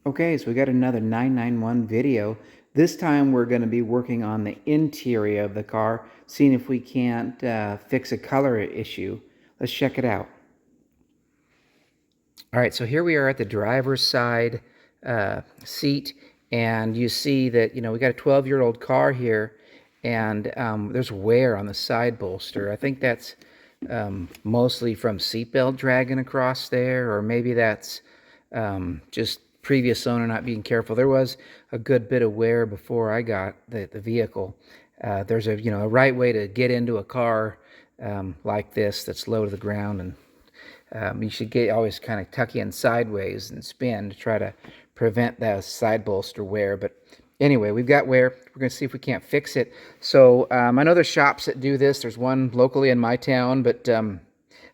Okay, so we got another 991 video. This time we're going to be working on the interior of the car, seeing if we can't fix a color issue. Let's check it out. All right, so here we are at the driver's side seat, and you see that, we got a 12-year-old car here, and there's wear on the side bolster. I think that's mostly from seatbelt dragging across there, or maybe that's just previous owner not being careful. There was a good bit of wear before I got the vehicle. There's a right way to get into a car like this that's low to the ground, and you should always kind of tuck in sideways and spin to try to prevent that side bolster wear. But anyway, we've got wear. We're going to see if we can't fix it. So I know there's shops that do this. There's one locally in my town, but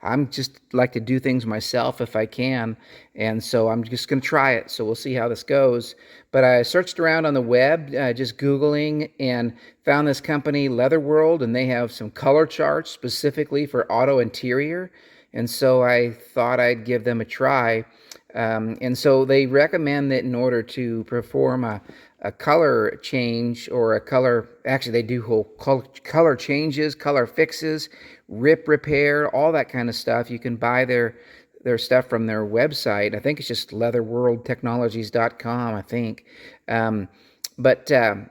I'm just like to do things myself if I can, and so I'm just going to try it. So we'll see how this goes. But I searched around on the web, just Googling, and found this company, Leather World, and they have some color charts specifically for auto interior. And so I thought I'd give them a try. And so they recommend that in order to perform a color change or a color, actually they do whole color changes, color fixes, repair, all that kind of stuff. You can buy their stuff from their website. I think it's just leatherworldtechnologies.com, I think. But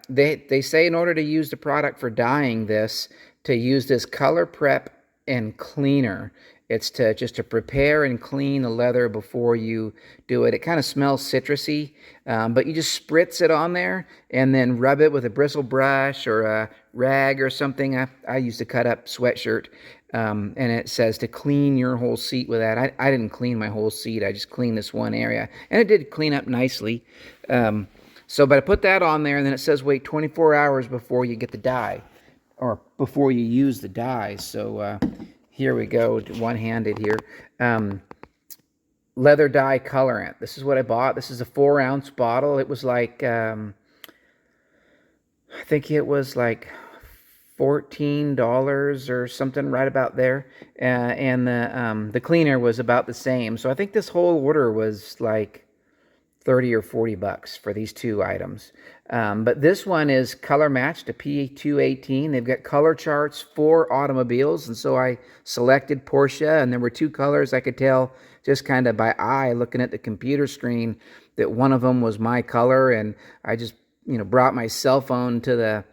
they say in order to use the product for dyeing this, to use this color prep and cleaner. It's just to prepare and clean the leather before you do it. It kind of smells citrusy, but you just spritz it on there and then rub it with a bristle brush or a rag or something. I used a cut-up sweatshirt, and it says to clean your whole seat with that. I didn't clean my whole seat. I just cleaned this one area, and it did clean up nicely. But I put that on there, and then it says wait 24 hours before you get the dye, or before you use the dye. So here we go, one-handed here. Leather dye colorant. This is what I bought. This is a 4-ounce bottle. It was like, I think it was like $14 or something, right about there. And the cleaner was about the same. So I think this whole order was like 30 or 40 bucks for these two items. But this one is color matched to P218. They've got color charts for automobiles, and so I selected Porsche, and there were two colors I could tell just kind of by eye looking at the computer screen that one of them was my color, and I just brought my cell phone to the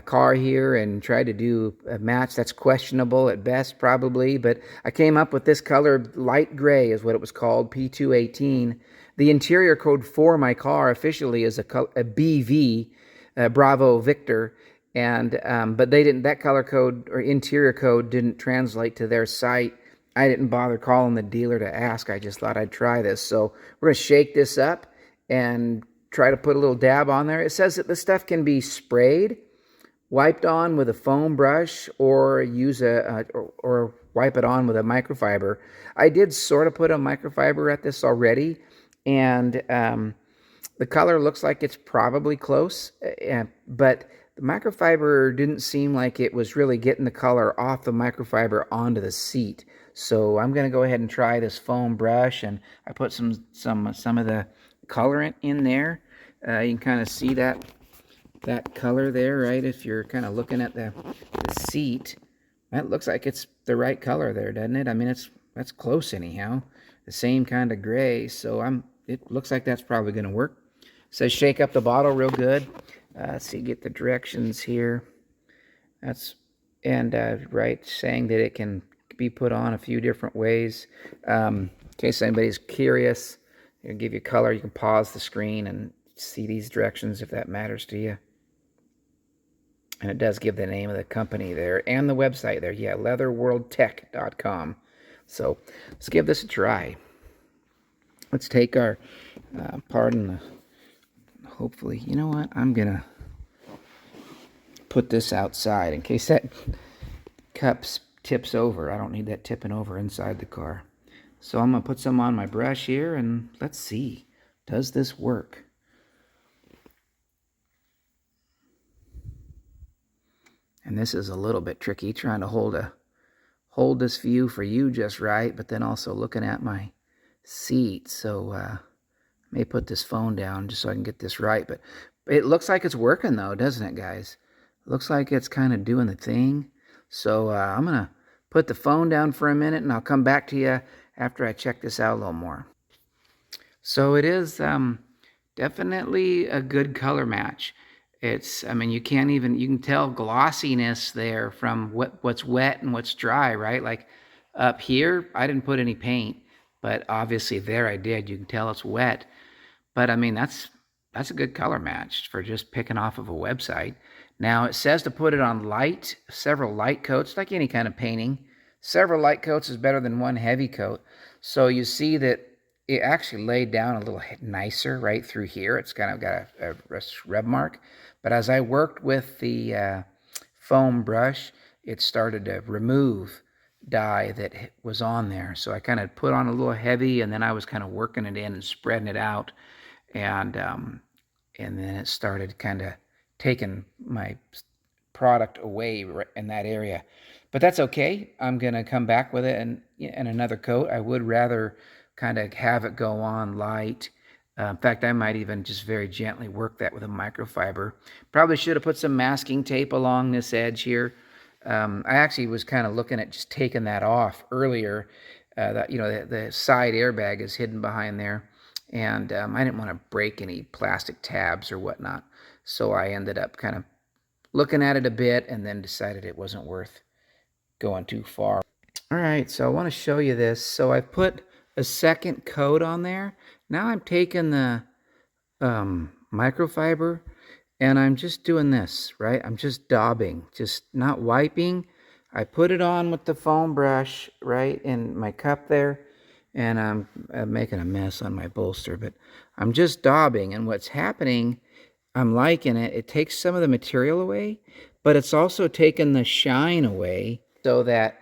car here and tried to do a match. That's questionable at best, probably, but I came up with this color. Light gray is what it was called, P218. The interior code for my car officially is a BV, Bravo Victor, and but they didn't. That color code or interior code didn't translate to their site. I didn't bother calling the dealer to ask. I just thought I'd try this. So we're gonna shake this up and try to put a little dab on there. It says that this stuff can be sprayed, wiped on with a foam brush, or use or wipe it on with a microfiber. I did sort of put a microfiber at this already, and the color looks like it's probably close, but the microfiber didn't seem like it was really getting the color off the microfiber onto the seat. So I'm going to go ahead and try this foam brush, and I put some of the colorant in there. You can kind of see that color there, right? If you're kind of looking at the seat, that looks like it's the right color there, doesn't it? I mean, that's close anyhow. The same kind of gray, so it looks like that's probably going to work. It says shake up the bottle real good. Let's see, get the directions here. Right, saying that it can be put on a few different ways. In case anybody's curious, it'll give you color. You can pause the screen and see these directions if that matters to you. And it does give the name of the company there and the website there. Yeah, leatherworldtech.com. So let's give this a try. Let's take our, hopefully, you know what? I'm going to put this outside in case that cup tips over. I don't need that tipping over inside the car. So I'm going to put some on my brush here, and let's see. Does this work? And this is a little bit tricky, trying to hold this view for you just right, but then also looking at my seat. So May put this phone down just so I can get this right, but it looks like it's working though, doesn't it, guys? Looks like it's kind of doing the thing. So I'm gonna put the phone down for a minute, and I'll come back to you after I check this out a little more. So it is definitely a good color match. I mean, you can tell glossiness there from what's wet and what's dry, right? Like up here, I didn't put any paint, but obviously there I did. You can tell it's wet. But I mean, that's a good color match for just picking off of a website. Now it says to put it on several light coats, like any kind of painting. Several light coats is better than one heavy coat. So you see that it actually laid down a little nicer right through here. It's kind of got a rub mark. But as I worked with the foam brush, it started to remove dye that was on there. So I kind of put on a little heavy, and then I was kind of working it in and spreading it out. And then it started kind of taking my product away in that area. But that's okay. I'm going to come back with it in another coat. I would rather kind of have it go on light. In fact, I might even just very gently work that with a microfiber. Probably should have put some masking tape along this edge here. I actually was kind of looking at just taking that off earlier. The side airbag is hidden behind there. And I didn't want to break any plastic tabs or whatnot. So I ended up kind of looking at it a bit and then decided it wasn't worth going too far. All right, so I want to show you this. So I put a second coat on there. Now I'm taking the microfiber and I'm just doing this, right? I'm just daubing, just not wiping. I put it on with the foam brush, right, in my cup there. And I'm making a mess on my bolster, but I'm just daubing. And what's happening, I'm liking it. It takes some of the material away, but it's also taken the shine away so that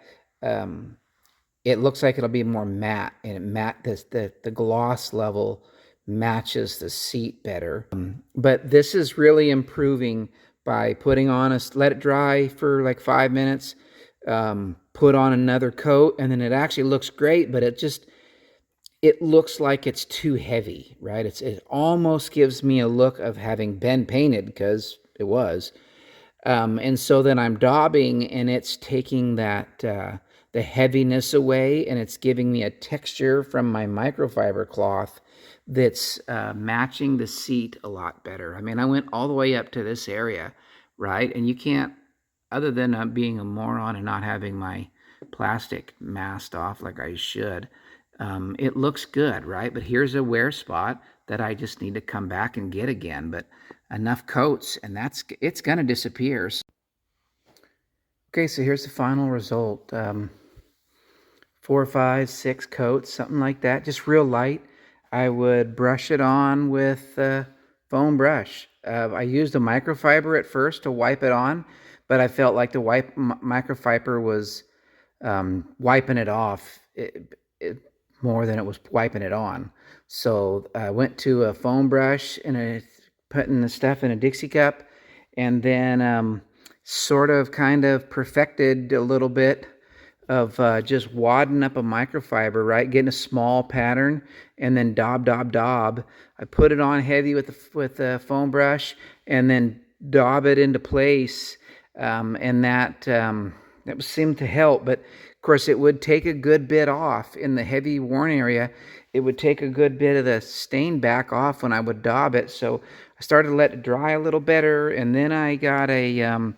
it looks like it'll be more matte. And the gloss level matches the seat better. But this is really improving by putting on let it dry for like 5 minutes, put on another coat, and then it actually looks great, but it looks like it's too heavy, right? It almost gives me a look of having been painted, because it was. And so then I'm daubing, and it's taking the heaviness away, and it's giving me a texture from my microfiber cloth that's matching the seat a lot better. I mean, I went all the way up to this area, right? And you can't, other than being a moron and not having my plastic masked off like I should, it looks good, right? But here's a wear spot that I just need to come back and get again. But enough coats, and it's going to disappear. Okay, so here's the final result. 4, 5, 6 coats, something like that, just real light. I would brush it on with a foam brush. I used a microfiber at first to wipe it on, but I felt like the microfiber was wiping it off more than it was wiping it on. So I went to a foam brush and putting the stuff in a Dixie cup, and then sort of kind of perfected a little bit of just wadding up a microfiber, right? Getting a small pattern, and then daub. I put it on heavy with the foam brush, and then daub it into place, and that seemed to help. But of course, it would take a good bit off in the heavy worn area. It would take a good bit of the stain back off when I would daub it. So I started to let it dry a little better, and then I got a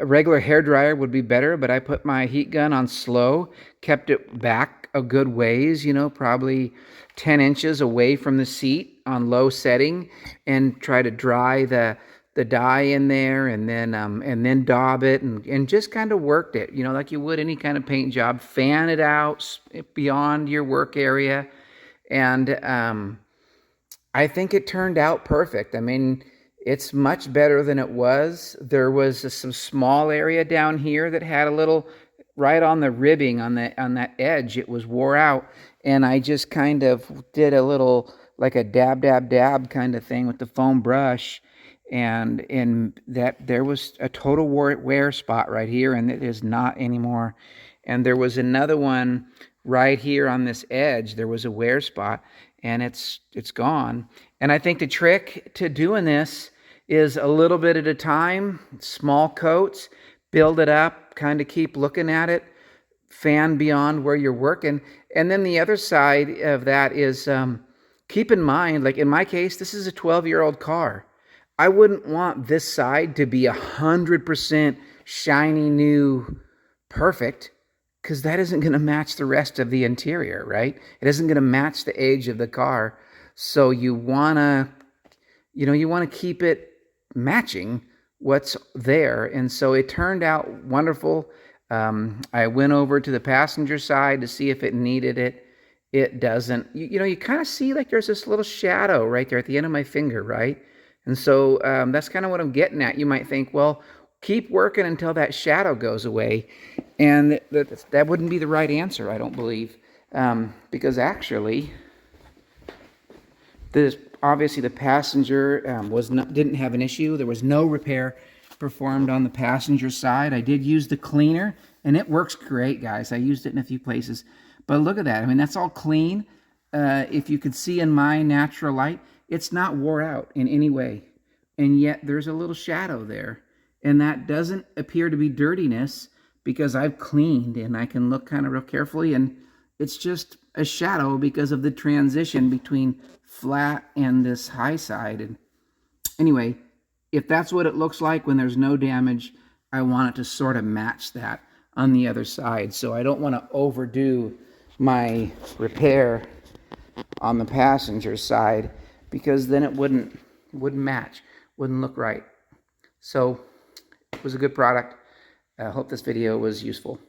regular hair dryer would be better, but I put my heat gun on slow, kept it back a good ways, probably 10 inches away from the seat on low setting, and try to dry the dye in there, and then daub it, and just kind of worked it, like you would any kind of paint job. Fan it out beyond your work area, and I think it turned out perfect. I mean, it's much better than it was. There was some small area down here that had a little, right on the ribbing on that edge, it was wore out, and I just kind of did a little, like a dab kind of thing with the foam brush, and in that there was a total wear spot right here, and it is not anymore. And there was another one right here on this edge. There was a wear spot, and it's gone. And I think the trick to doing this is a little bit at a time, small coats, build it up, kind of keep looking at it, fan beyond where you're working. And then the other side of that is keep in mind, like in my case, this is a 12-year-old car. I wouldn't want this side to be 100% shiny new perfect, because that isn't going to match the rest of the interior, right? It isn't going to match the age of the car. So you want to, you want to keep it matching what's there. And so it turned out wonderful. I went over to the passenger side to see if it needed it. It doesn't. You kind of see like there's this little shadow right there at the end of my finger, right? And so that's kind of what I'm getting at. You might think, well, keep working until that shadow goes away. And that wouldn't be the right answer, I don't believe. Because actually, obviously the passenger didn't have an issue. There was no repair performed on the passenger side. I did use the cleaner, and it works great, guys. I used it in a few places. But look at that. I mean, that's all clean. If you could see in my natural light, it's not wore out in any way. And yet there's a little shadow there. And that doesn't appear to be dirtiness, because I've cleaned and I can look kind of real carefully, and it's just a shadow because of the transition between flat and this high side. And anyway, if that's what it looks like when there's no damage, I want it to sort of match that on the other side. So I don't want to overdo my repair on the passenger side, because then it wouldn't match, wouldn't look right. So it was a good product. I hope this video was useful.